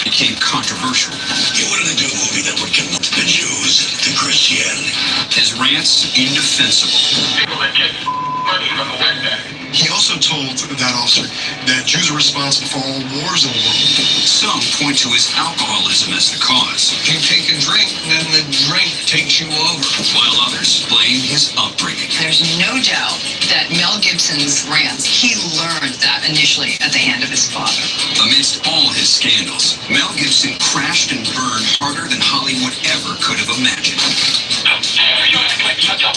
became controversial. He wanted to do a movie that would connect the Jews to Christianity. His rants indefensible. People that get money from the West Bank. He also told that officer that Jews are responsible for all wars in the world. Some point to his alcoholism as the cause, You take a drink, then the drink takes you over. while others blame his upbringing. There's no doubt that Mel Gibson's rants, he learned that initially at the hand of his father. Amidst all his scandals, Mel Gibson crashed and burned harder than Hollywood ever could have imagined. How dare you act like such a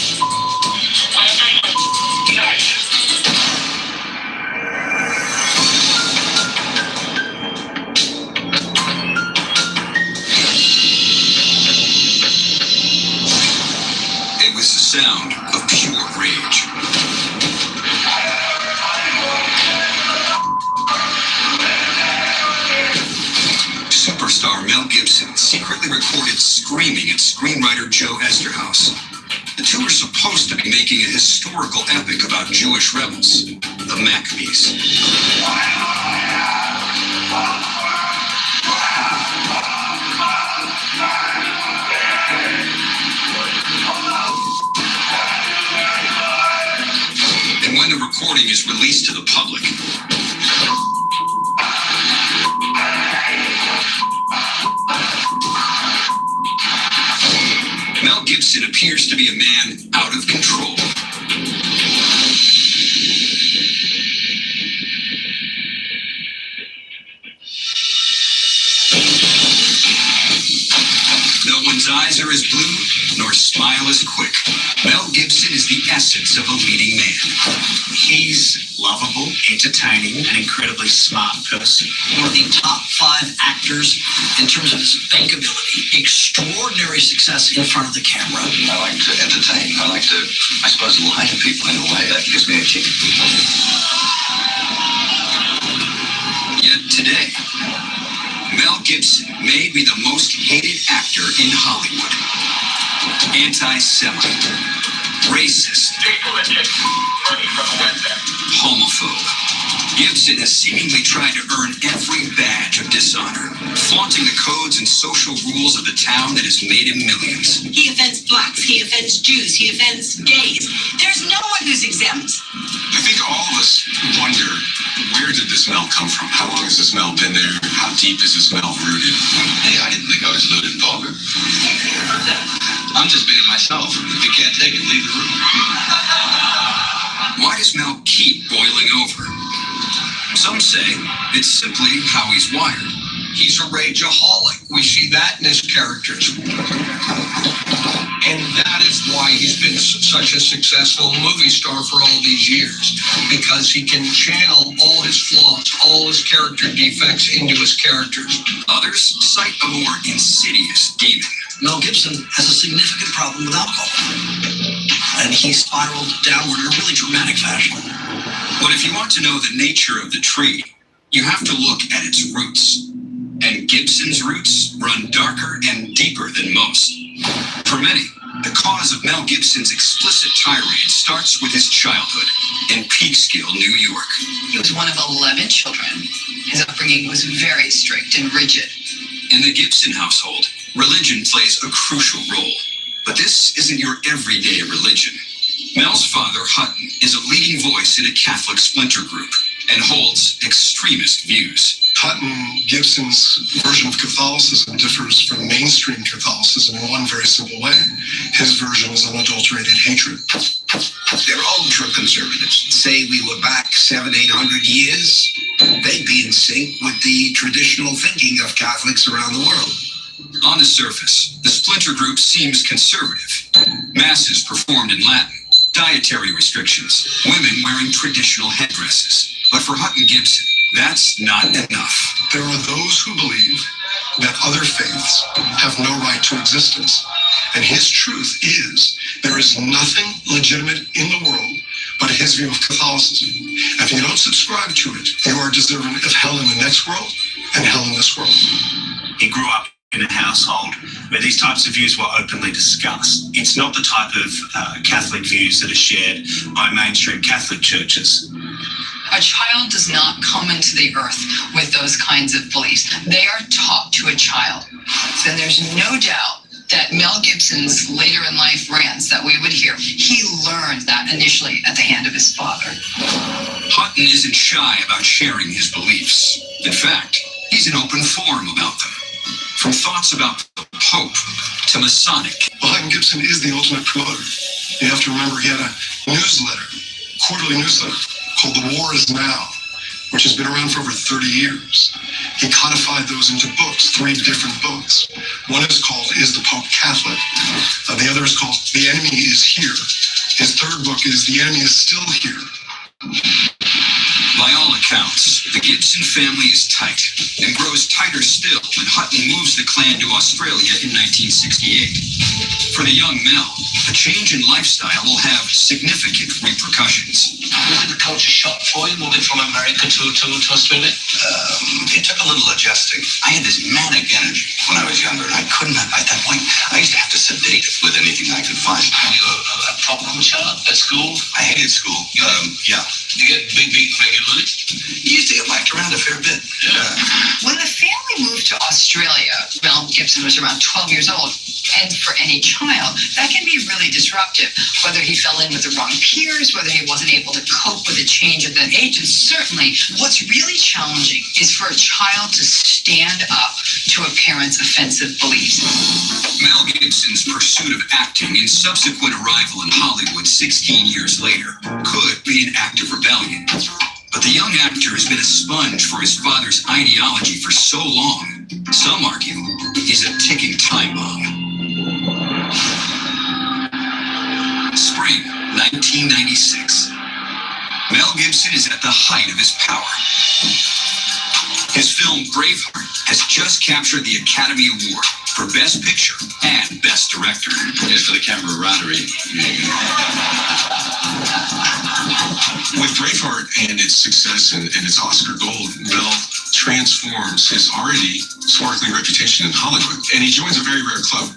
nice. It was the sound of pure rage. Superstar Mel Gibson secretly recorded screaming at screenwriter Joe Esterhaus. The two were supposed to be making a historical epic about Jewish rebels, the Maccabees. And when the recording is released to the public, Mel Gibson appears to be a man out of control. No one's eyes are as blue, nor smile as quick. Mel Gibson is the essence of a leading man. He's lovable, entertaining, an incredibly smart person. One of the top 5 actors in terms of his bankability. Extraordinary success in front of the camera. I like to entertain. I like to, I suppose, lie to people in a way that gives me a kick. Yet today, Mel Gibson may be the most hated actor in Hollywood. Anti-Semite, racist, People that get money from the West Bank. homophobe. Gibson has seemingly tried to earn every badge of dishonor, flaunting the codes and social rules of the town that has made him millions. He offends blacks, he offends Jews, he offends gays. There's no one who's exempt. I think all of us wonder, where did the smell come from? How long has the smell been there? How deep is the smell rooted? Hey, I didn't think I was lewd and vulgar. I'm just being myself. If you can't take it, leave the room. Why does Mel keep boiling over? Some say it's simply how he's wired. He's a rageaholic. We see that in his characters. And that is why he's been such a successful movie star for all these years. Because he can channel all his flaws, all his character defects into his characters. Others cite a more insidious demon. Mel Gibson has a significant problem with alcohol. And he spiraled downward in a really dramatic fashion. But if you want to know the nature of the tree, you have to look at its roots. And Gibson's roots run darker and deeper than most. For many, the cause of Mel Gibson's explicit tirade starts with his childhood in Peekskill, New York. He was one of 11 children. His upbringing was very strict and rigid. In the Gibson household, religion plays a crucial role. But this isn't your everyday religion. Mel's father, Hutton, is a leading voice in a Catholic splinter group and holds extremist views. Hutton Gibson's version of Catholicism differs from mainstream Catholicism in one very simple way. His version is unadulterated hatred. They're ultra-conservatives. Say we were back 700-800 years, they'd be in sync with the traditional thinking of Catholics around the world. On the surface, the splinter group seems conservative. Masses performed in Latin, dietary restrictions, women wearing traditional headdresses. But for Hutton Gibson, that's not enough. There are those who believe that other faiths have no right to existence. And his truth is there is nothing legitimate in the world but his view of Catholicism. If you don't subscribe to it, you are deserving of hell in the next world and hell in this world. He grew up in a household where these types of views were openly discussed. It's not the type of Catholic views that are shared by mainstream Catholic churches. A child does not come into the earth with those kinds of beliefs. They are taught to a child. So there's no doubt that Mel Gibson's later in life rants that we would hear, he learned that initially at the hand of his father. Hutton isn't shy about sharing his beliefs. In fact, he's an open forum about them. From thoughts about the Pope to Masonic. Well, Hutton Gibson is the ultimate promoter. You have to remember he had a newsletter, quarterly newsletter, called The War Is Now, which has been around for over 30 years. He codified those into books, 3 different books. One is called Is the Pope Catholic? The other is called The Enemy Is Here. His third book is The Enemy Is Still Here. By all accounts, the Gibson family is tight and grows tighter still when Hutton moves the clan to Australia in 1968. For the young Mel, a change in lifestyle will have significant repercussions. Was it a culture shock for you moving from America to Australia? It took a little adjusting. I had this manic energy when I was younger, and at that point, I used to have to sedate it with anything I could find. Were you a problem child at school? I hated school. Yeah. You get big regularly? You used to get whacked around a fair bit. When the family moved to Australia, Mel Gibson was around 12 years old. And for any child, that can be really disruptive, whether he fell in with the wrong peers, whether he wasn't able to cope with a change at that age. And certainly, what's really challenging is for a child to stand up to a parent's offensive beliefs. Mel Gibson's pursuit of acting and subsequent arrival in Hollywood 16 years later could be an act of rebellion. But the young actor has been a sponge for his father's ideology for so long. Some argue he's a ticking time bomb. Spring 1996. Mel Gibson is at the height of his power. His film Braveheart has just captured the Academy Award for Best Picture and Best Director. As for the camaraderie, With Braveheart and its success and its Oscar gold, Mel transforms his already sparkling reputation in Hollywood, and he joins a very rare club.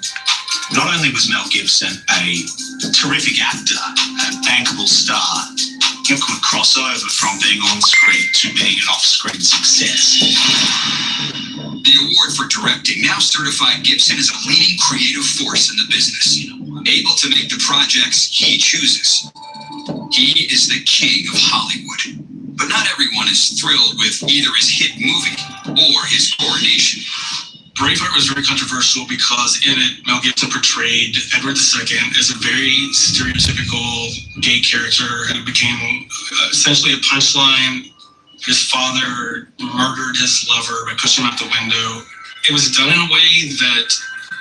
Not only was Mel Gibson a terrific actor, a bankable star, he could cross over from being on screen to being an off-screen success. The award for directing now certified Gibson as a leading creative force in the business, able to make the projects he chooses. He is the king of Hollywood. But not everyone is thrilled with either his hit movie or his coronation. Braveheart was very controversial because in it, Mel Gibson portrayed Edward II as a very stereotypical gay character who became essentially a punchline. His father murdered his lover by pushing him out the window. It was done in a way that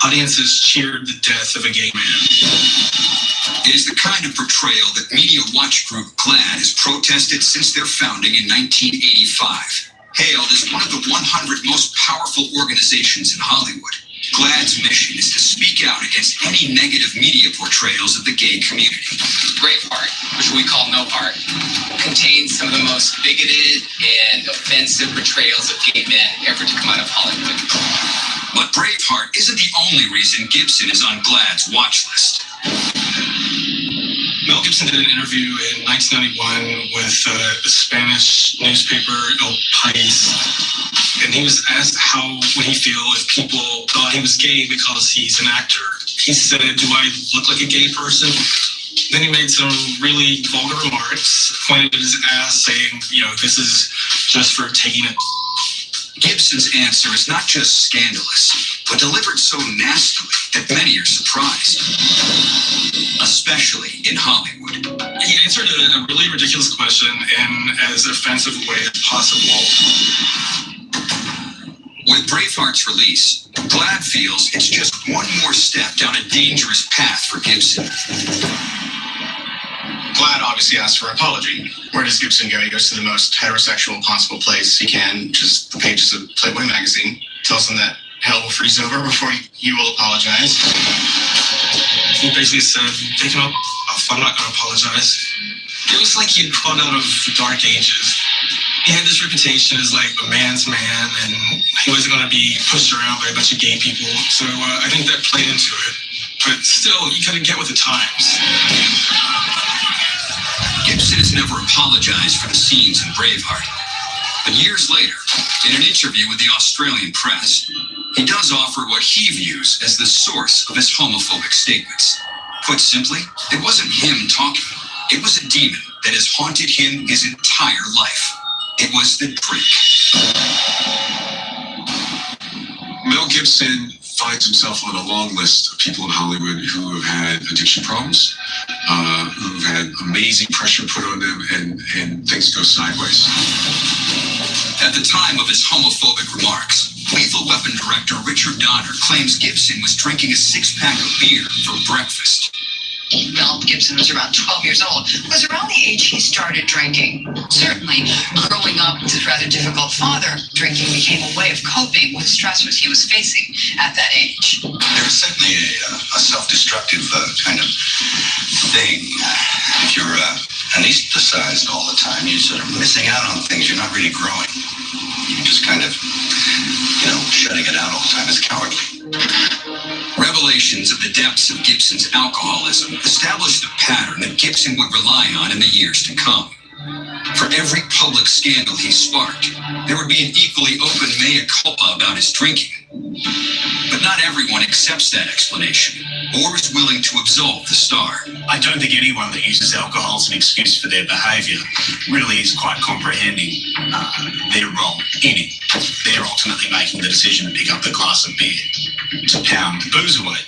audiences cheered the death of a gay man. It is the kind of portrayal that media watch group GLAAD has protested since their founding in 1985. Hailed as one of the 100 most powerful organizations in Hollywood, GLAAD's mission is to speak out against any negative media portrayals of the gay community. Braveheart, which we call No Heart, contains some of the most bigoted and offensive portrayals of gay men ever to come out of Hollywood. But Braveheart isn't the only reason Gibson is on GLAAD's watch list. Mel Gibson did an interview in 1991 with the Spanish newspaper El País, and he was asked how would he feel if people thought he was gay because he's an actor. He said, "Do I look like a gay person?" Then he made some really vulgar remarks, pointed at his ass, saying, this is just for taking it. Gibson's answer is not just scandalous, but delivered so nastily that many are surprised, especially in Hollywood. He answered a really ridiculous question in as offensive a way as possible. With Braveheart's release, GLAAD feels it's just one more step down a dangerous path for Gibson. GLAAD obviously asks for an apology. Where does Gibson go? He goes to the most heterosexual possible place he can, which is the pages of Playboy magazine. Tells them that hell will freeze over before you will apologize. He basically said, "Take him up. I'm not going to apologize." It was like he'd crawled out of the dark ages. He had this reputation as like a man's man, and he wasn't going to be pushed around by a bunch of gay people. So I think that played into it. But still, he couldn't get with the times. Gibson is never apologized for the scenes in Braveheart. But years later, in an interview with the Australian press, he does offer what he views as the source of his homophobic statements. Put simply, it wasn't him talking. It was a demon that has haunted him his entire life. It was the drink. Mel Gibson finds himself on a long list of people in Hollywood who have had addiction problems, who've had amazing pressure put on them, and things go sideways. At the time of his homophobic remarks, Lethal Weapon director Richard Donner claims Gibson was drinking a six-pack of beer for breakfast. Mel Gibson was around 12 years old. It was around the age he started drinking. Certainly, growing up with his rather difficult father, drinking became a way of coping with stressors he was facing at that age. There's certainly a self-destructive kind of thing. If you're anesthetized all the time, you're sort of missing out on things. You're not really growing. You're just kind of, shutting it out all the time is cowardly. Revelations of the depths of Gibson's alcoholism established a pattern that Gibson would rely on in the years to come. For every public scandal he sparked, there would be an equally open mea culpa about his drinking. But not everyone accepts that explanation or is willing to absolve the star. I don't think anyone that uses alcohol as an excuse for their behaviour really is quite comprehending their role in it. They're ultimately making the decision to pick up the glass of beer, to pound the booze away.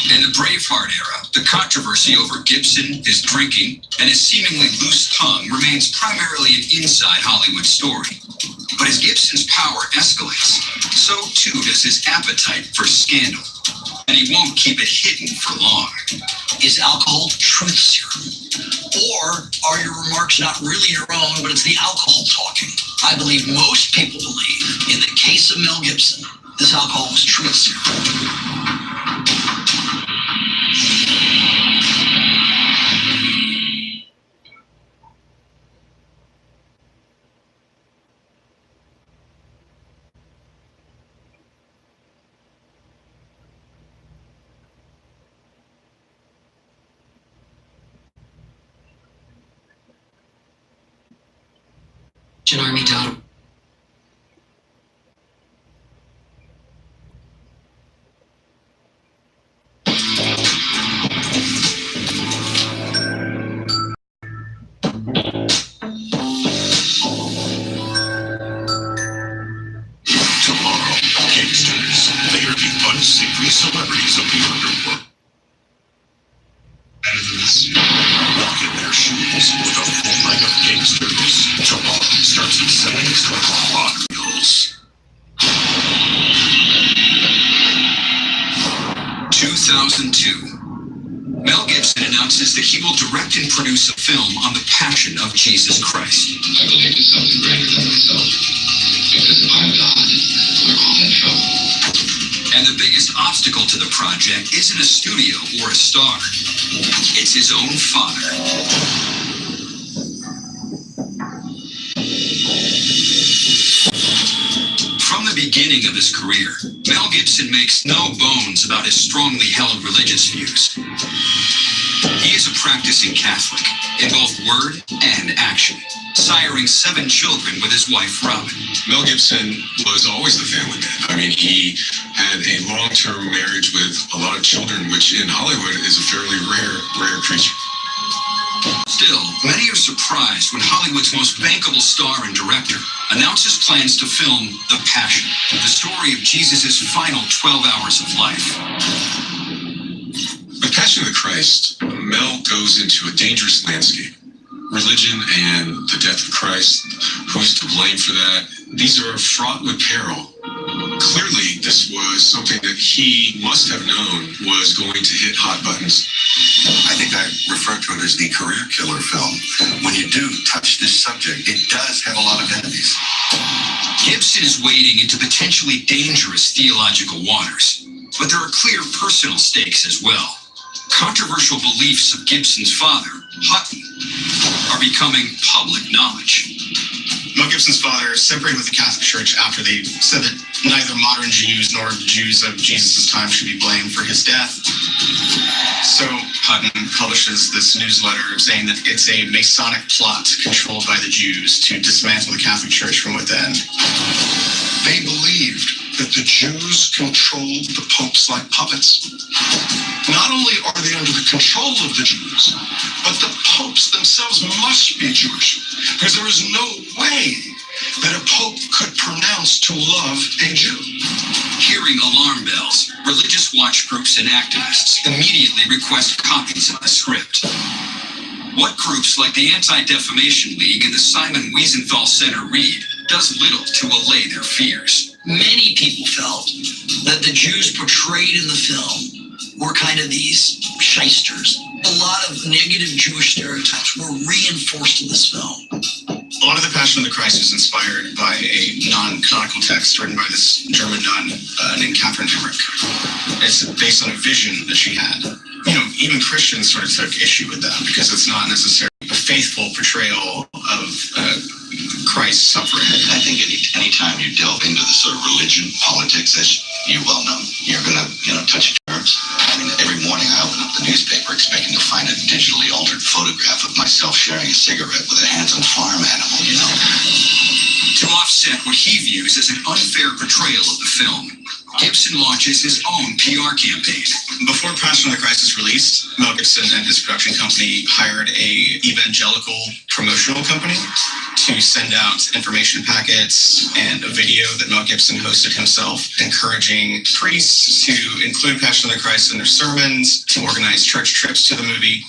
In the Braveheart era, the controversy over Gibson, his drinking, and his seemingly loose tongue remains primarily an inside Hollywood story. But as Gibson's power escalates, so too does his appetite for scandal. And he won't keep it hidden for long. Is alcohol truth serum? Or are your remarks not really your own, but it's the alcohol talking? I believe most people believe, in the case of Mel Gibson, this alcohol was truth serum. Army Dog. Tomorrow, gangsters, they are the unsavory celebrities of the underworld. Walk in their shoes with a full line of gangsters. Tomorrow starts at 7 o'clock on Reels. 2002. Mel Gibson announces that he will direct and produce a film on the Passion of Jesus Christ. I believe in something greater than myself. Because if I'm God, we're all in trouble. And the biggest obstacle to the project isn't a studio or a star. It's his own father. From the beginning of his career, Mel Gibson makes no bones about his strongly held religious views. He is a practicing Catholic in both word and action, siring 7 children with his wife, Robin. Mel Gibson was always the family man. I mean, he had a long-term marriage with a lot of children, which in Hollywood is a fairly rare creature. Still, many are surprised when Hollywood's most bankable star and director announces plans to film The Passion, the story of Jesus' final 12 hours of life. With Passion of the Christ, Mel goes into a dangerous landscape. Religion and the death of Christ, who's to blame for that? These are fraught with peril. Clearly, this was something that he must have known was going to hit hot buttons. I think I refer to it as the career killer film. When you do touch this subject, it does have a lot of enemies. Gibson is wading into potentially dangerous theological waters, but there are clear personal stakes as well. Controversial beliefs of Gibson's father, Hutton, are becoming public knowledge. Mel Gibson's father separated with the Catholic Church after they said that neither modern Jews nor Jews of Jesus' time should be blamed for his death. So Hutton publishes this newsletter saying that it's a Masonic plot controlled by the Jews to dismantle the Catholic Church from within. They believed that the Jews controlled the popes like puppets. Not only are they under the control of the Jews, but the popes themselves must be Jewish, because there is no way that a pope could pronounce to love a Jew. Hearing alarm bells, religious watch groups and activists immediately request copies of the script. What groups like the Anti-Defamation League and the Simon Wiesenthal Center read does little to allay their fears. Many people felt that the Jews portrayed in the film were kind of these shysters. A lot of negative Jewish stereotypes were reinforced in this film. A lot of The Passion of the Christ is inspired by a non-canonical text written by this German nun named Catherine Emmerich. It's based on a vision that she had. You know, even Christians sort of took issue with that because it's not necessarily a faithful portrayal of Christ's suffering. I think any time you delve into the sort of religion, politics, as you well know, you're going to, touch nerves. I mean, every morning I open up the newspaper expecting to find a digitally altered photograph of myself sharing a cigarette with a handsome farm animal, To offset what he views as an unfair portrayal of the film, Gibson launches his own PR campaign. Before Passion of the Christ is released, Mel Gibson and his production company hired a evangelical promotional company to send out information packets and a video that Mel Gibson hosted himself, encouraging priests to include Passion of the Christ in their sermons, to organize church trips to the movie.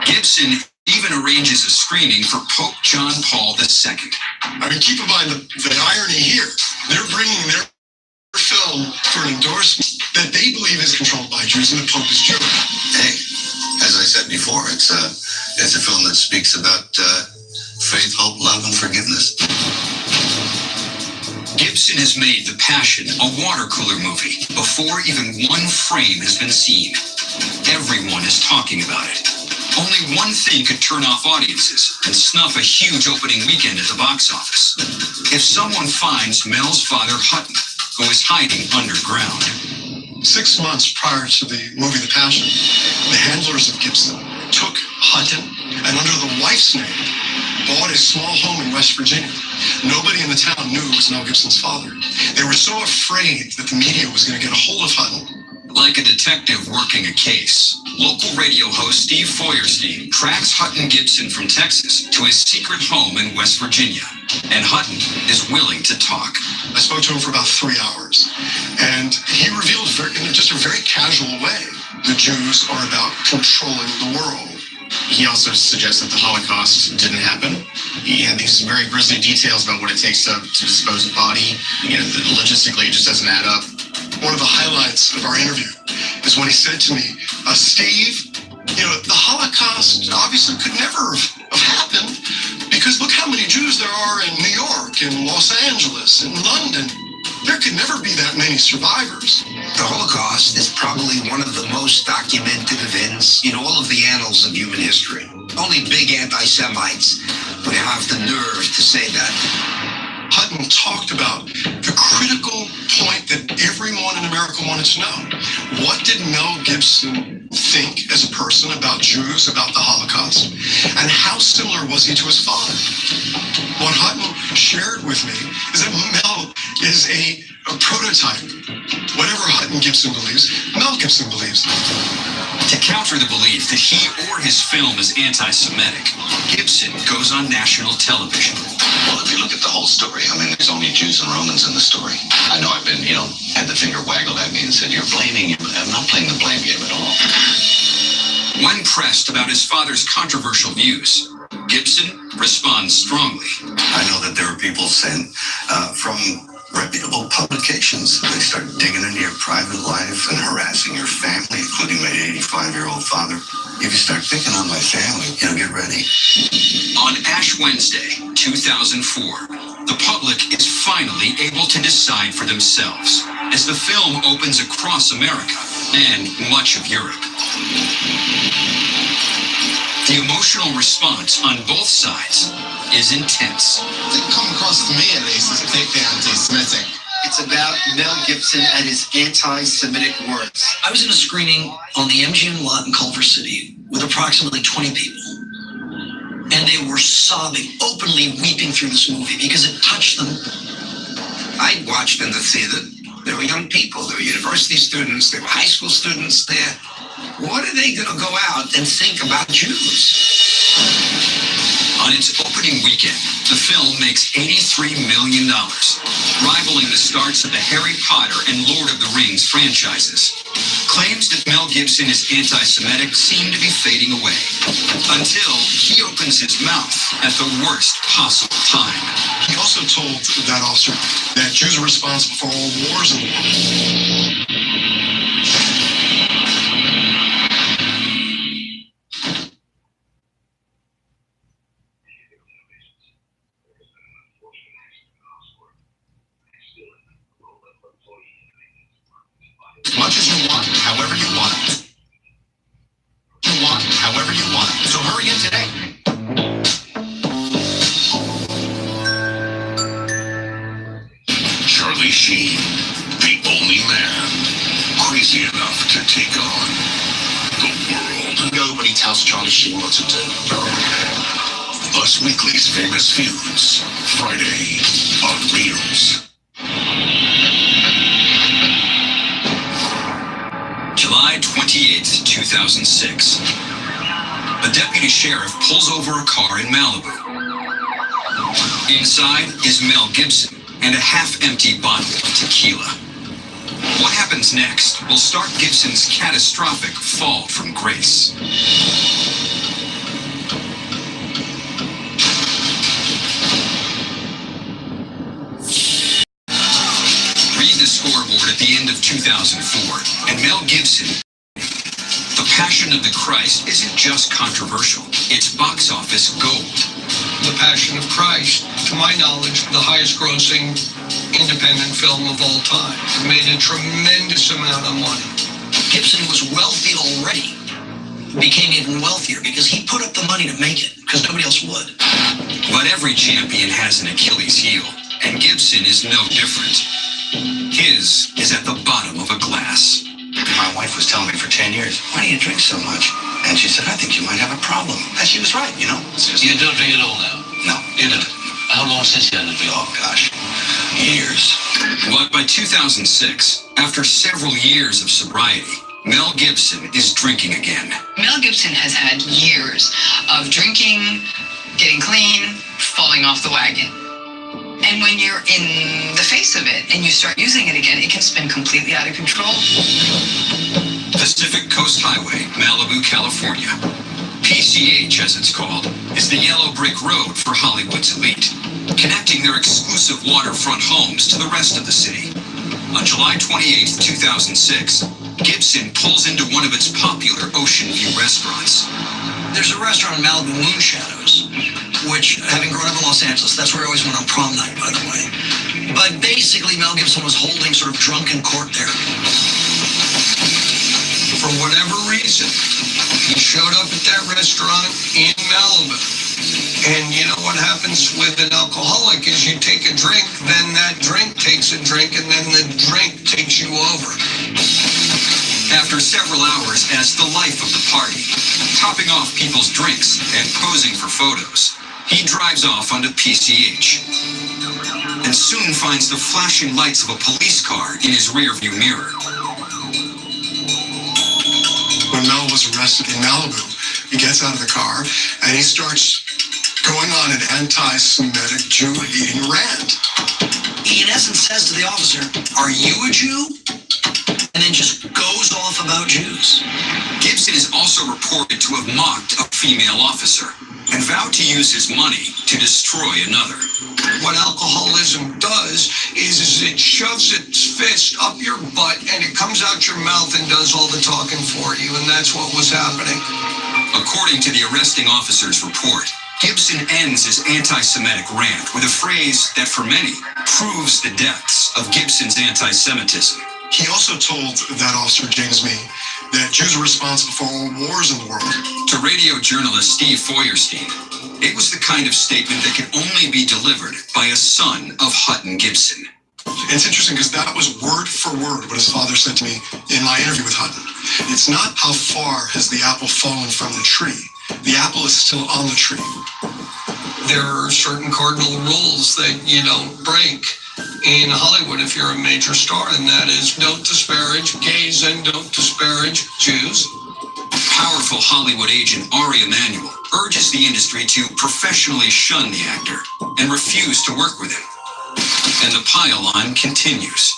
Gibson even arranges a screening for Pope John Paul II. I mean, keep in mind the irony here. They're bringing their film for an endorsement that they believe is controlled by Jews and the Pope is Jewish. Hey, as I said before, it's a film that speaks about faith, hope, love, and forgiveness. Gibson has made The Passion a water cooler movie before even one frame has been seen. Everyone is talking about it. Only one thing could turn off audiences and snuff a huge opening weekend at the box office. If someone finds Mel's father Hutton, who is hiding underground. 6 months prior to the movie The Passion, the handlers of Gibson took Hutton and under the wife's name bought a small home in West Virginia. Nobody in the town knew it was Mel Gibson's father. They were so afraid that the media was going to get a hold of Hutton. Like a detective working a case, local radio host Steve Feuerstein tracks Hutton Gibson from Texas to his secret home in West Virginia. And Hutton is willing to talk. I spoke to him for about 3 hours, and he revealed in just a very casual way, the Jews are about controlling the world. He also suggests that the Holocaust didn't happen. He had these very grisly details about what it takes to dispose a body. Logistically, it just doesn't add up. One of the highlights of our interview is when he said to me, Steve, the Holocaust obviously could never have happened because look how many Jews there are in New York, in Los Angeles, in London. There could never be that many survivors. The Holocaust is probably one of the most documented events in all of the annals of human history. Only big anti-Semites would have the nerve to say that. Hutton talked about the critical point that everyone in America wanted to know. What did Mel Gibson think as a person about Jews, about the Holocaust? And how similar was he to his father? What Hutton shared with me is that Mel is a prototype. Whatever Hutton Gibson believes, Mel Gibson believes. To counter the belief that he or his film is anti-Semitic, Gibson goes on national television. Well, if you look at the whole story, there's only Jews and Romans in the story. I know I've been, had the finger waggled at me and said, you're blaming him. I'm not playing the blame game at all. When pressed about his father's controversial views, Gibson responds strongly. I know that there are people sent from reputable publications. They start digging into your private life and harassing your family, including my 85-year-old father. If you start picking on my family, get ready. On Ash Wednesday, 2004, the public is finally able to decide for themselves as the film opens across America and much of Europe. The emotional response on both sides is intense. It come across to me, at least, as particularly anti-Semitic. It's about Mel Gibson and his anti-Semitic words. I was in a screening on the MGM lot in Culver City with approximately 20 people. And they were sobbing, openly weeping through this movie because it touched them. I watched in the theater. There were young people, there were university students, there were high school students there. What are they going to go out and think about Jews? On its opening weekend, the film makes $83 million, rivaling the starts of the Harry Potter and Lord of the Rings franchises. Claims that Mel Gibson is anti-Semitic seem to be fading away, until he opens his mouth at the worst possible time. He also told that officer that Jews are responsible for all wars in the world. As much as you want, however you want it. You want, however you want it. So hurry in today. Charlie Sheen, the only man crazy enough to take on the world. Nobody tells Charlie Sheen what to do. Us Weekly's Famous Feuds, Friday on Reels. July 28th, 2006. A deputy sheriff pulls over a car in Malibu. Inside is Mel Gibson and a half-empty bottle of tequila. What happens next will start Gibson's catastrophic fall from grace. Read the scoreboard at the end of 2004, and Mel Gibson. The Passion of the Christ isn't just controversial, it's box office gold. The Passion of Christ, to my knowledge, the highest grossing independent film of all time. It made a tremendous amount of money. Gibson was wealthy already, became even wealthier because he put up the money to make it, because nobody else would. But every champion has an Achilles heel, and Gibson is no different. His is at the bottom of a glass. My wife was telling me for 10 years, why do you drink so much? And she said, I think you might have a problem. And she was right, you know. You don't drink at all now? No. You don't? How long since you had a drink? Oh, gosh. Years. But by 2006, after several years of sobriety, Mel Gibson is drinking again. Mel Gibson has had years of drinking, getting clean, falling off the wagon. And when you're in the face of it and you start using it again, it can spin completely out of control. Pacific Coast Highway, Malibu, California. PCH, as it's called, is the yellow brick road for Hollywood's elite, connecting their exclusive waterfront homes to the rest of the city. On July 28, 2006, Gibson pulls into one of its popular Ocean View restaurants. There's a restaurant in Malibu, Moon Shadows, which, having grown up in Los Angeles, that's where I always went on prom night, by the way. But basically, Mel Gibson was holding sort of drunken court there. For whatever reason, he showed up at that restaurant in Malibu. And you know what happens with an alcoholic is you take a drink, then that drink takes a drink, and then the drink takes you over. After several hours as the life of the party, topping off people's drinks and posing for photos, he drives off onto PCH and soon finds the flashing lights of a police car in his rearview mirror. When Mel was arrested in Malibu, he gets out of the car and he starts going on an anti-Semitic Jew-hating rant. He, in essence, says to the officer, "Are you a Jew?" And then just goes off about Jews. Gibson is also reported to have mocked a female officer and vowed to use his money to destroy another. What alcoholism does is it shoves its fist up your butt and it comes out your mouth and does all the talking for you, and that's what was happening. According to the arresting officer's report, Gibson ends his anti-Semitic rant with a phrase that for many proves the depths of Gibson's anti-Semitism. He also told that officer, James Mee, that Jews are responsible for all wars in the world. To radio journalist Steve Feuerstein, it was the kind of statement that can only be delivered by a son of Hutton Gibson. It's interesting because that was word for word what his father said to me in my interview with Hutton. It's not how far has the apple fallen from the tree. The apple is still on the tree. There are certain cardinal rules that you don't break in Hollywood if you're a major star, and that is don't disparage gays and don't disparage Jews. Powerful Hollywood agent Ari Emanuel urges the industry to professionally shun the actor and refuse to work with him. And the pile-on continues.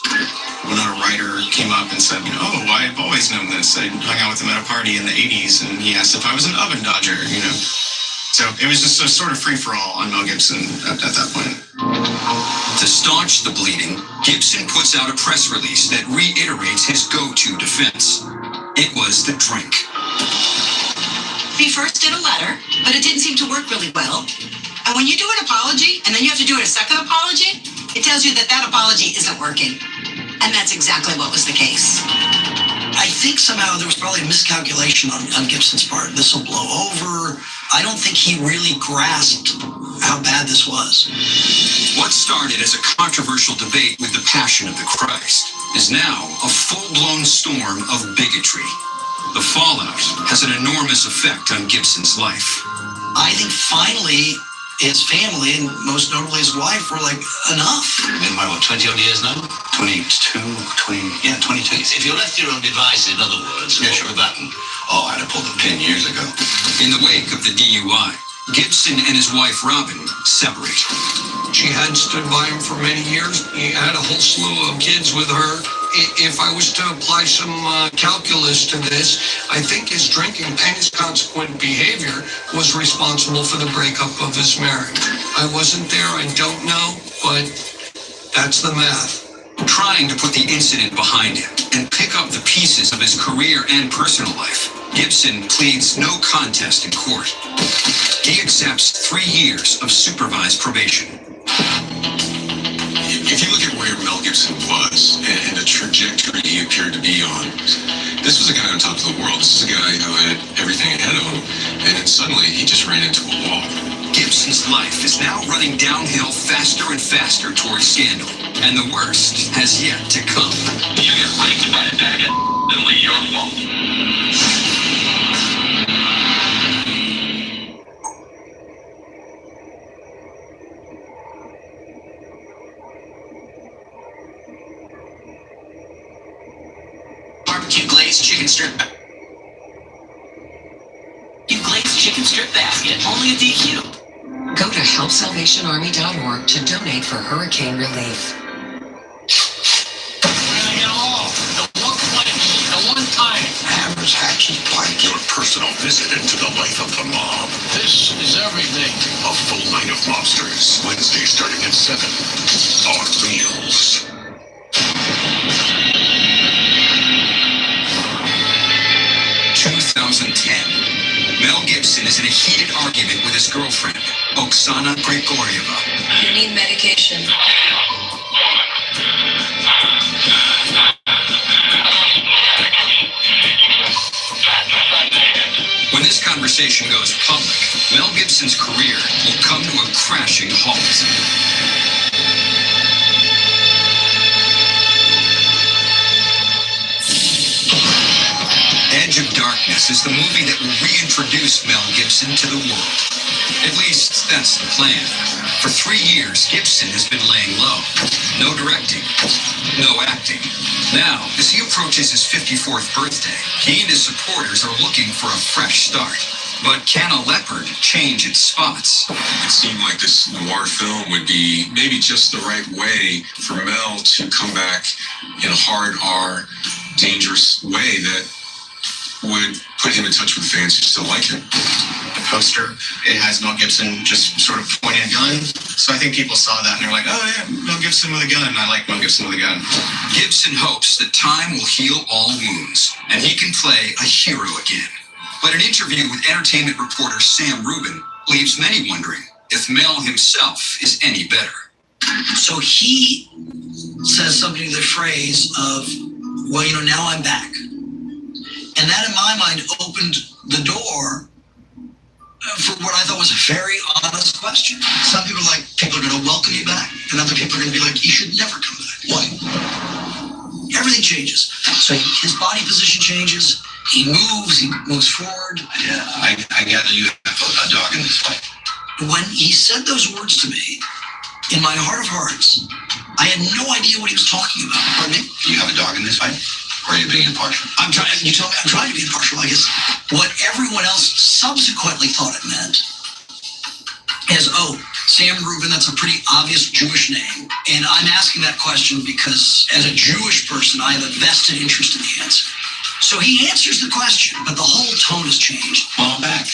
When a writer came up and said, oh, I've always known this. I hung out with him at a party in the 80s, and he asked if I was an oven dodger, So it was just a sort of free-for-all on Mel Gibson at that point. To staunch the bleeding, Gibson puts out a press release that reiterates his go-to defense. It was the drink. He first did a letter, but it didn't seem to work really well. And when you do an apology, and then you have to do a second apology, it tells you that that apology isn't working. And that's exactly what was the case. I think somehow there was probably a miscalculation on Gibson's part. This will blow over. I don't think he really grasped how bad this was. What started as a controversial debate with the Passion of the Christ is now a full-blown storm of bigotry. The fallout has an enormous effect on Gibson's life. I think finally his family, and most notably his wife, were like, enough. Been what, 20 odd years now? 22. If you're left to your own devices, in other words, push the button. Oh, I'd have pulled the pin years ago. In the wake of the DUI, Gibson and his wife Robin separate. She had stood by him for many years. He had a whole slew of kids with her. If I was to apply some calculus to this, I think his drinking and his consequent behavior was responsible for the breakup of his marriage. I wasn't there, I don't know, but that's the math. Trying to put the incident behind him and pick up the pieces of his career and personal life, Gibson pleads no contest in court. He accepts 3 years of supervised probation. If you look at where Mel Gibson was and the trajectory he appeared to be on, this was a guy on top of the world. This is a guy who had everything ahead of him, and then suddenly he just ran into a wall. Gibson's life is now running downhill faster and faster towards scandal, and the worst has yet to come. You get raped by a faggot, then your fault. Barbecue glazed chicken strip. Glazed chicken strip basket, only a DQ. Go to helpsalvationarmy.org to donate for hurricane relief. Hammer's Hatchet Pike, your personal visit into the life of the mob. This is everything. A full night of monsters, Wednesday starting at 7 on Reels. 2010. Mel Gibson is in a heated argument with his girlfriend, Oksana Grigorieva. You need medication. When this conversation goes public, Mel Gibson's career will come to a crashing halt. Edge of Darkness is the movie that will reintroduce Mel Gibson to the world. At least, that's the plan. For 3 years, Gibson has been laying low. No directing, no acting. Now, as he approaches his 54th birthday, he and his supporters are looking for a fresh start. But can a leopard change its spots? It seemed like this noir film would be maybe just the right way for Mel to come back in a hard R, dangerous way that would put him in touch with fans who still like him. The poster, it has Mel Gibson just sort of pointing a gun. So I think people saw that and they're like, oh yeah, Mel Gibson with a gun. I like Mel Gibson with a gun. Gibson hopes that time will heal all wounds and he can play a hero again. But an interview with entertainment reporter Sam Rubin leaves many wondering if Mel himself is any better. So he says something to the phrase of, well, now I'm back. And that, in my mind, opened the door for what I thought was a very honest question. Some people are going to welcome you back, and other people are going to be like, you should never come back. What? Everything changes. So his body position changes. He moves forward. Yeah, I gather you have a dog in this fight. When he said those words to me, in my heart of hearts, I had no idea what he was talking about. Pardon me? Do you have a dog in this fight? Or are you being impartial? You tell me I'm trying to be impartial, I guess. What everyone else subsequently thought it meant is, oh, Sam Rubin, that's a pretty obvious Jewish name. And I'm asking that question because as a Jewish person, I have a vested interest in the answer. So he answers the question, but the whole tone has changed. Well, I'm back.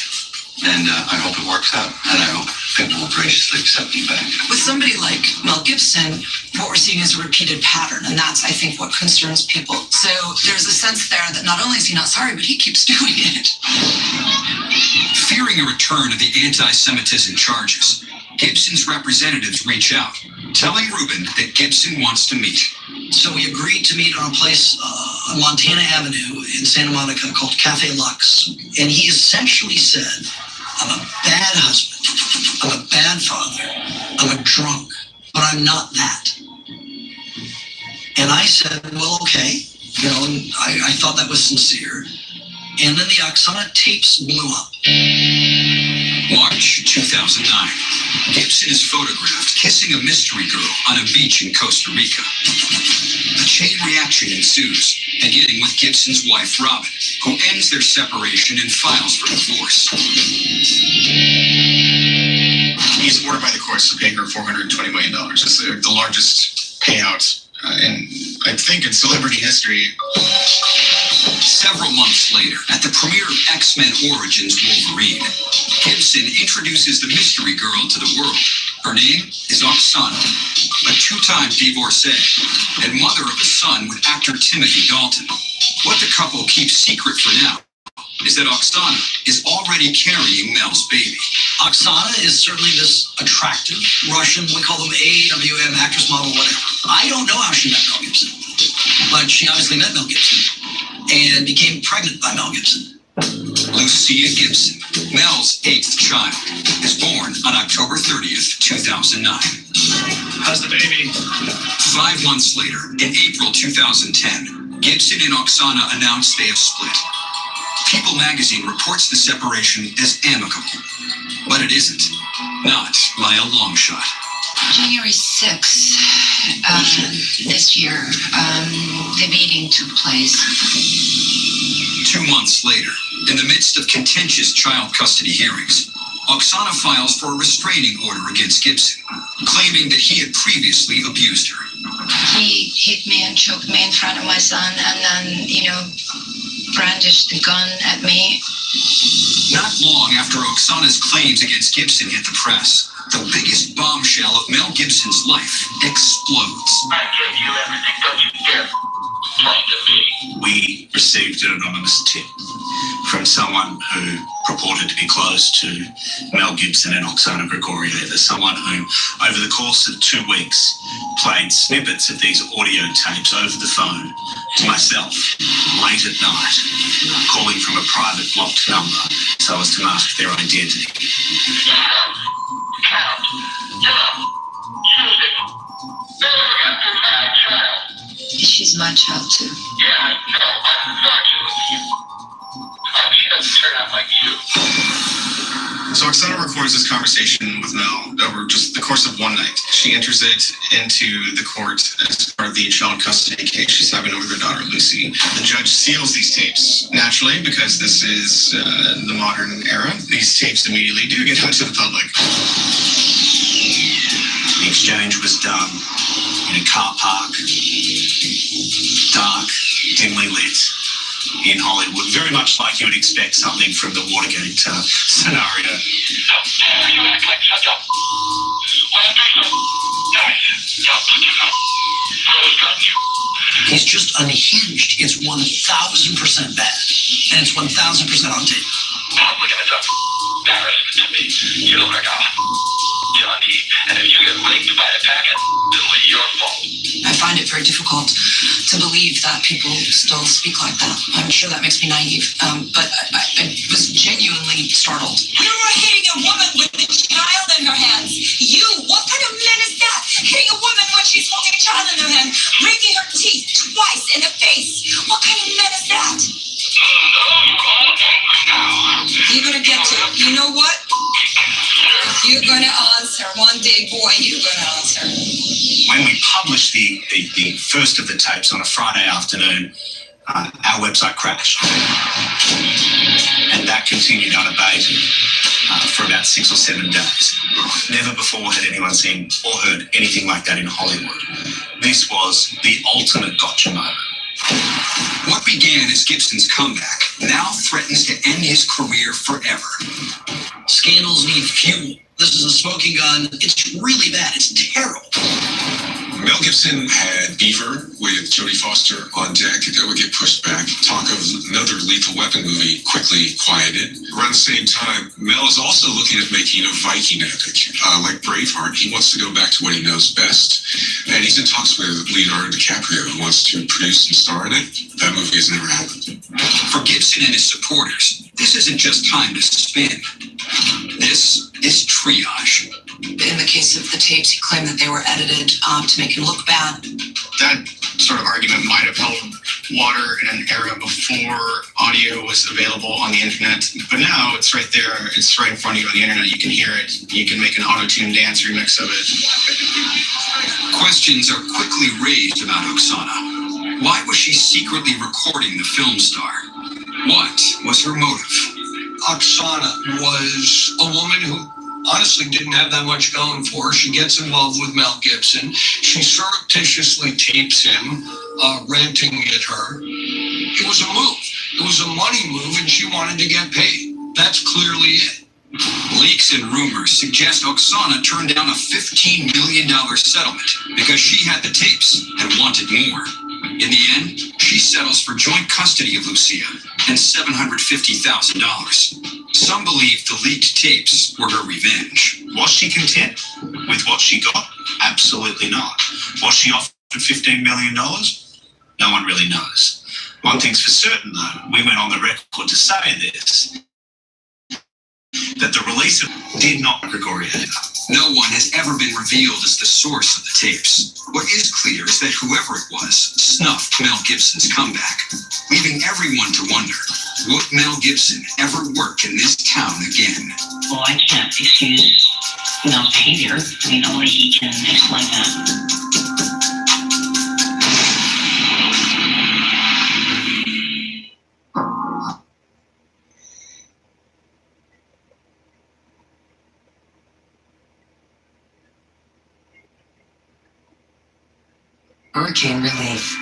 And I hope it works out. And I hope people will graciously accept me back. With somebody like Mel Gibson, what we're seeing is a repeated pattern, and that's, I think, what concerns people. So there's a sense there that not only is he not sorry, but he keeps doing it. Fearing a return of the anti-Semitism charges, Gibson's representatives reach out, telling Rubin that Gibson wants to meet. So we agreed to meet on a place on Montana Avenue in Santa Monica called Cafe Lux. And he essentially said, I'm a bad husband, I'm a bad father, I'm a drunk, but I'm not that. And I said, well, okay. And I thought that was sincere. And then the Oksana tapes blew up. March 2009. Gibson is photographed kissing a mystery girl on a beach in Costa Rica. A chain reaction ensues, beginning with Gibson's wife, Robin, who ends their separation and files for divorce. He's ordered by the courts to pay her $420 million. It's the largest payout in, I think, in celebrity history. Several months later, at the premiere of X-Men Origins Wolverine, Gibson introduces the mystery girl to the world. Her name is Oksana, a two-time divorcee and mother of a son with actor Timothy Dalton. What the couple keeps secret for now is that Oksana is already carrying Mel's baby. Oksana is certainly this attractive Russian, we call them AWM, actress, model, whatever. I don't know how she met Mel Gibson, but she obviously met Mel Gibson and became pregnant by Mel Gibson. Lucia Gibson, Mel's 8th child, is born on October 30th, 2009. How's the baby? 5 months later, in April 2010, Gibson and Oksana announced they have split. People magazine reports the separation as amicable, but it isn't. Not by a long shot. January 6th, this year, the meeting took place. 2 months later, in the midst of contentious child custody hearings, Oksana files for a restraining order against Gibson, claiming that he had previously abused her. He hit me and choked me in front of my son and then, brandished the gun at me. Not long after Oksana's claims against Gibson hit the press, the biggest bombshell of Mel Gibson's life explodes. I gave you everything, don't you dare talk to me. We received an anonymous tip from someone who purported to be close to Mel Gibson and Oksana Grigoriev, someone who, over the course of 2 weeks, played snippets of these audio tapes over the phone to myself late at night, calling from a private blocked number so as to mask their identity. She's my child too. Yeah, I know. I'm not you. She doesn't turn out like you. So Oksana records this conversation with Mel over just the course of one night. She enters it into the court as part of the child custody case she's having over their daughter, Lucy. The judge seals these tapes, naturally, because this is the modern era. These tapes immediately do get out to the public. The exchange was done in a car park, dark, dimly lit, in Hollywood, very much like you would expect something from the Watergate scenario. How dare you act like such a... When I do so, guys, don't put your mouth. I'll got you. He's just unhinged. It's 1,000% bad. And it's 1,000% on tape. Public is an embarrassment to me. You look like a Johnny, and if you get licked by a packet, it'll be your fault. I find it very difficult to believe that people still speak like that. I'm sure that makes me naive, but I was genuinely startled. You were hitting a woman with a child in her hands. You? What kind of man is that? Hitting a woman when she's holding a child in her hand, breaking her teeth twice in the face. What kind of man is that? You're gonna get to it. You know what? You're gonna answer one day, boy. You're gonna answer. When we published the first of the tapes on a Friday afternoon, our website crashed. And that continued unabated for about 6 or 7 days. Never before had anyone seen or heard anything like that in Hollywood. This was the ultimate gotcha moment. What began as Gibson's comeback now threatens to end his career forever. Scandals need fuel. This is a smoking gun. It's really bad. It's terrible. Mel Gibson had Beaver with Jodie Foster on deck. That would get pushed back. Talk of another Lethal Weapon movie quickly quieted. Around the same time, Mel is also looking at making a Viking epic, like Braveheart. He wants to go back to what he knows best. And he's in talks with Leonardo DiCaprio, who wants to produce and star in it. That movie has never happened. For Gibson and his supporters, this isn't just time to spin. This is triage. In the case of the tapes, he claimed that they were edited to make him look bad. That sort of argument might have held water in an era before audio was available on the internet. But now it's right there. It's right in front of you on the internet. You can hear it. You can make an auto-tune dance remix of it. Questions are quickly raised about Oksana. Why was she secretly recording the film star? What was her motive? Oksana was a woman who honestly didn't have that much going for her. She gets involved with Mel Gibson. She surreptitiously tapes him, ranting at her. It was a move. It was a money move, and she wanted to get paid. That's clearly it. Leaks and rumors suggest Oksana turned down a $15 million settlement because she had the tapes and wanted more. In the end, she settles for joint custody of Lucia and $750,000. Some believe the leaked tapes were her revenge. Was she content with what she got? Absolutely not. Was she offered $15 million? No one really knows. One thing's for certain, though, we went on the record to say this, that the release did not Gregoria. No one has ever been revealed as the source of the tapes. What is clear is that whoever it was snuffed Mel Gibson's comeback, leaving everyone to wonder, would Mel Gibson ever work in this town again? Well, I can't excuse Mel's behavior. I mean, only he can explain that. Hurricane relief.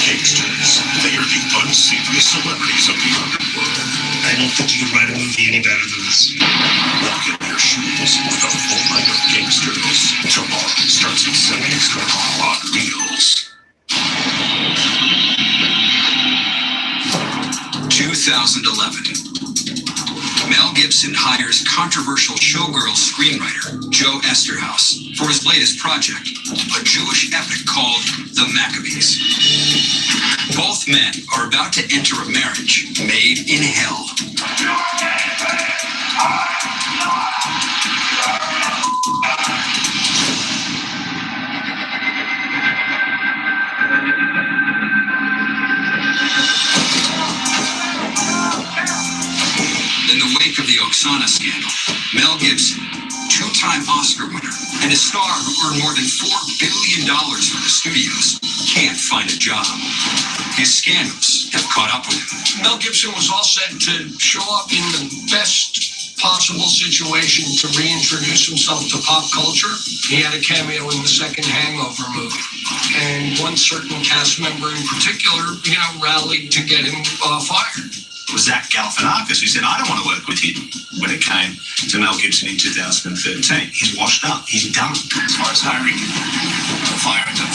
Gangsters. They are the unserious celebrities of the underworld. I don't think you can write a movie any better than this. Walk in their shoes with a full night of gangsters. Tomorrow starts at 7 Eastern on Reels. 2011. Mel Gibson hires controversial showgirl screenwriter Joe Esterhaus for his latest project, a Jewish epic called The Maccabees. Both men are about to enter a marriage made in hell. In the wake of the Oksana scandal, Mel Gibson, two-time Oscar winner, and a star who earned more than $4 billion for the studios, can't find a job. His scandals have caught up with him. Mel Gibson was all set to show up in the best possible situation to reintroduce himself to pop culture. He had a cameo in the second Hangover movie. And one certain cast member in particular, rallied to get him fired. It was Zach Galifianakis who said, I don't want to work with him when it came to Mel Gibson in 2013. He's washed up. He's done. As far as hiring the firing of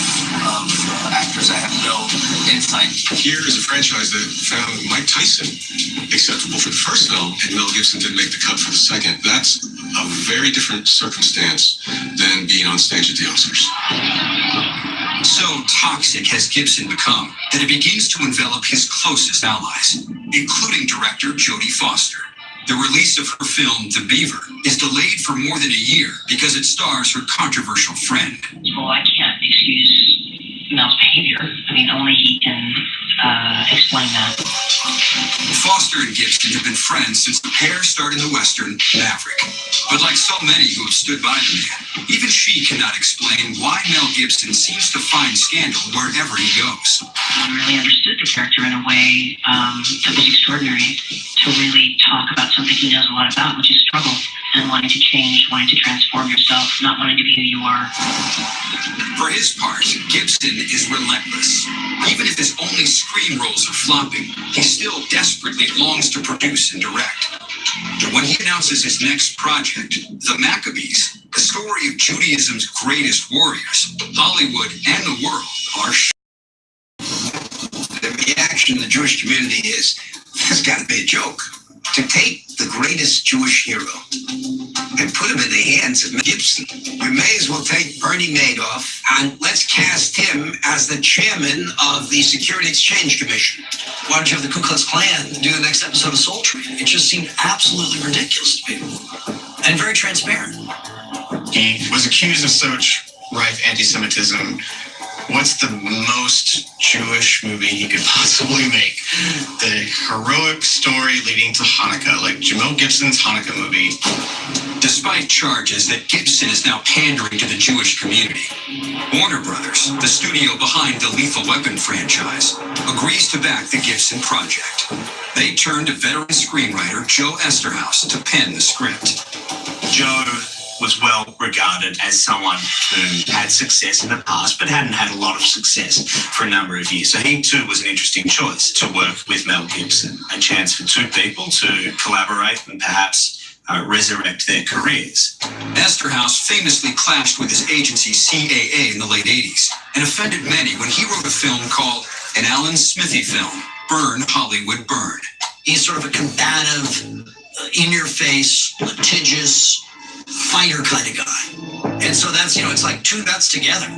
actors, I have no insight. Here is a franchise that found Mike Tyson acceptable for the first film, and Mel Gibson didn't make the cut for the second. That's a very different circumstance than being on stage at the Oscars. So toxic has Gibson become that it begins to envelop his closest allies, including director Jodie Foster. The release of her film, The Beaver, is delayed for more than a year because it stars her controversial friend. Well, I can't excuse Mel's behavior. I mean, only he can explain that. Foster and Gibson have been friends since the pair starred in the Western Maverick. But like so many who have stood by the man, even she cannot explain why Mel Gibson seems to find scandal wherever he goes. I really understood the character in a way that was extraordinary, to really talk about something he knows a lot about, which is struggle, and wanting to change, wanting to transform yourself, not wanting to be who you are. For his part, Gibson is relentless. Even if his only screen roles are flopping, he still desperately longs to produce and direct. But when he announces his next project, The Maccabees, the story of Judaism's greatest warriors, Hollywood and the world are The reaction of the Jewish community is, there's got to be a joke. To take the greatest Jewish hero and put him in the hands of Mel Gibson, you may as well take Bernie Madoff and let's cast him as the chairman of the Security Exchange Commission. Why don't you have the Ku Klux Klan do the next episode of Soul Train? It just seemed absolutely ridiculous to people and very transparent. He was accused of such rife anti-Semitism. What's the most Jewish movie he could possibly make? The heroic story leading to Hanukkah, like Mel Gibson's Hanukkah movie. Despite charges that Gibson is now pandering to the Jewish community, Warner Brothers, the studio behind the Lethal Weapon franchise, agrees to back the Gibson project. They turn to veteran screenwriter Joe Esterhaus to pen the script. Joe was well regarded as someone who had success in the past, but hadn't had a lot of success for a number of years. So he too was an interesting choice to work with Mel Gibson, a chance for two people to collaborate and perhaps resurrect their careers. Esterhaus famously clashed with his agency CAA in the late 80s and offended many when he wrote a film called an Alan Smithy film, Burn, Hollywood, Burn. He's sort of a combative, in-your-face, litigious, fighter kind of guy. And so that's, it's like two nuts together.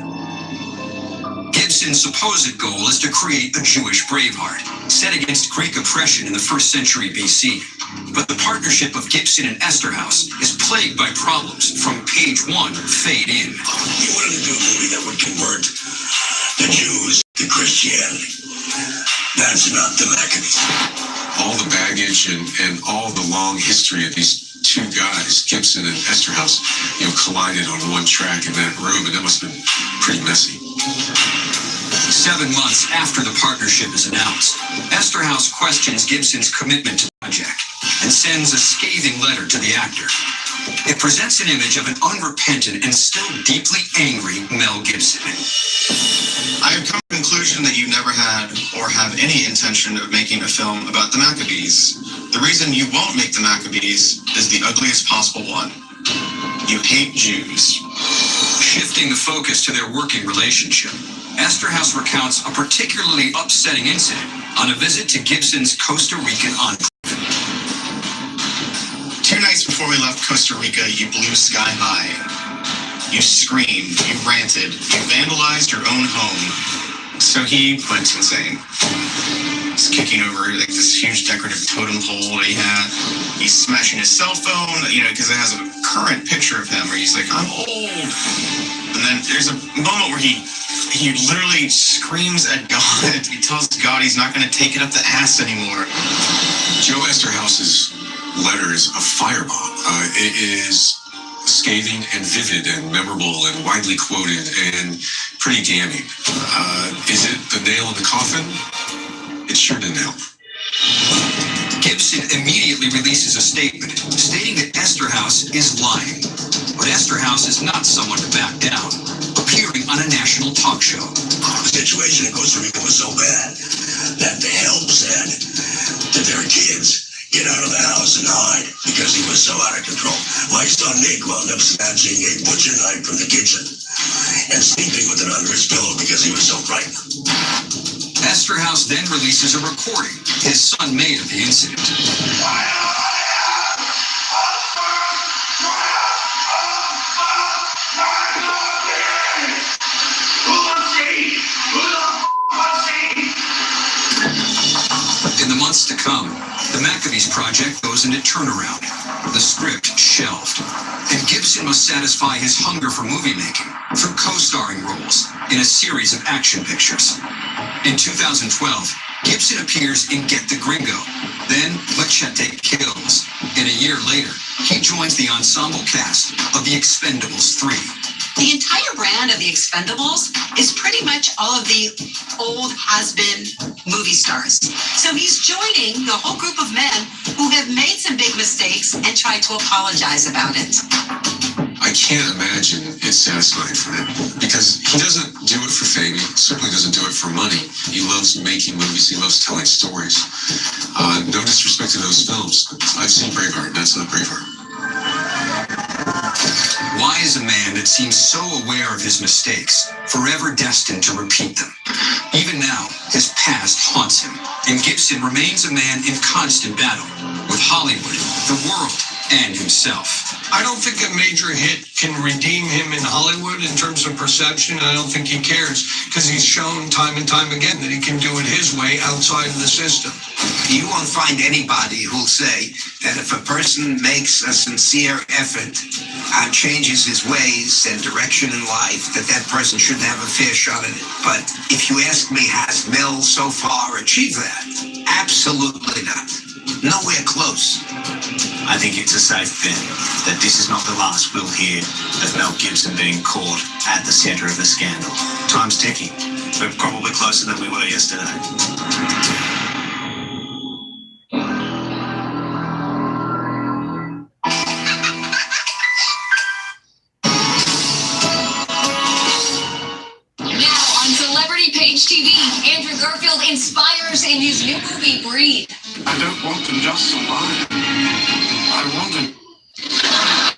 Gibson's supposed goal is to create a Jewish Braveheart, set against Greek oppression in the 1st century BC. But the partnership of Gibson and Esterhaus is plagued by problems from page 1, fade in. He wanted to do a movie that would convert the Jews to Christianity. That's not the Maccabees. All the baggage and all the long history of these two guys, Gibson and Esterhaus, collided on one track in that room, and that must have been pretty messy. 7 months after the partnership is announced, Esterhaus questions Gibson's commitment to the project and sends a scathing letter to the actor. It presents an image of an unrepentant and still deeply angry Mel Gibson. I have come to the conclusion that you never had or have any intention of making a film about the Maccabees. The reason you won't make the Maccabees is the ugliest possible one. You hate Jews. Shifting the focus to their working relationship, Esterhaus recounts a particularly upsetting incident on a visit to Gibson's Costa Rican enclave. 2 nights before we left Costa Rica, you blew sky high. You screamed, you ranted, you vandalized your own home. So he went insane. He's kicking over this huge decorative totem pole that he had. He's smashing his cell phone, because it has a current picture of him where he's like, I'm old. And then there's a moment where he literally screams at God. He tells God he's not going to take it up the ass anymore. Joe Esterhaus's letter is a firebomb. It is scathing and vivid and memorable and widely quoted and pretty damning. Is it the nail in the coffin? It sure didn't help. Gibson immediately releases a statement stating that Esterhaus is lying. But Esterhaus is not someone to back down, appearing on a national talk show. The situation in Costa Rica was so bad that the help said to their kids, get out of the house and hide, because he was so out of control. My son Nick wound up snatching a butcher knife from the kitchen and sleeping with it under his pillow because he was so frightened. Esterhaus then releases a recording his son made of the incident. In the months to come, the Maccabees project project goes into turnaround. The script shelved. And Gibson must satisfy his hunger for movie making through co-starring roles in a series of action pictures. In 2012, Gibson appears in Get the Gringo, then Machete Kills. And a year later, he joins the ensemble cast of The Expendables 3. The entire brand of The Expendables is pretty much all of the old has-been movie stars. So he's joining the whole group of men who have made some big mistakes and tried to apologize about it. I can't imagine it's satisfying for him because he doesn't do it for fame. He certainly doesn't do it for money. He loves making movies. He loves telling stories. No disrespect to those films. I've seen Braveheart. That's not Braveheart. Why is a man that seems so aware of his mistakes forever destined to repeat them? Even now, his past haunts him, and Gibson remains a man in constant battle with Hollywood, the world, and himself. I don't think a major hit can redeem him in Hollywood in terms of perception. I don't think he cares because he's shown time and time again that he can do it his way outside of the system. You won't find anybody who'll say that if a person makes a sincere effort and changes his ways and direction in life, that person shouldn't have a fair shot at it. But if you ask me, has Mel so far achieved that? Absolutely not. Nowhere close. I think it's a safe bet that this is not the last we'll hear of Mel Gibson being caught at the centre of a scandal. Time's ticking. We're probably closer than we were yesterday. TV, Andrew Garfield inspires in his new movie, Breed. I don't want them just alive. I want them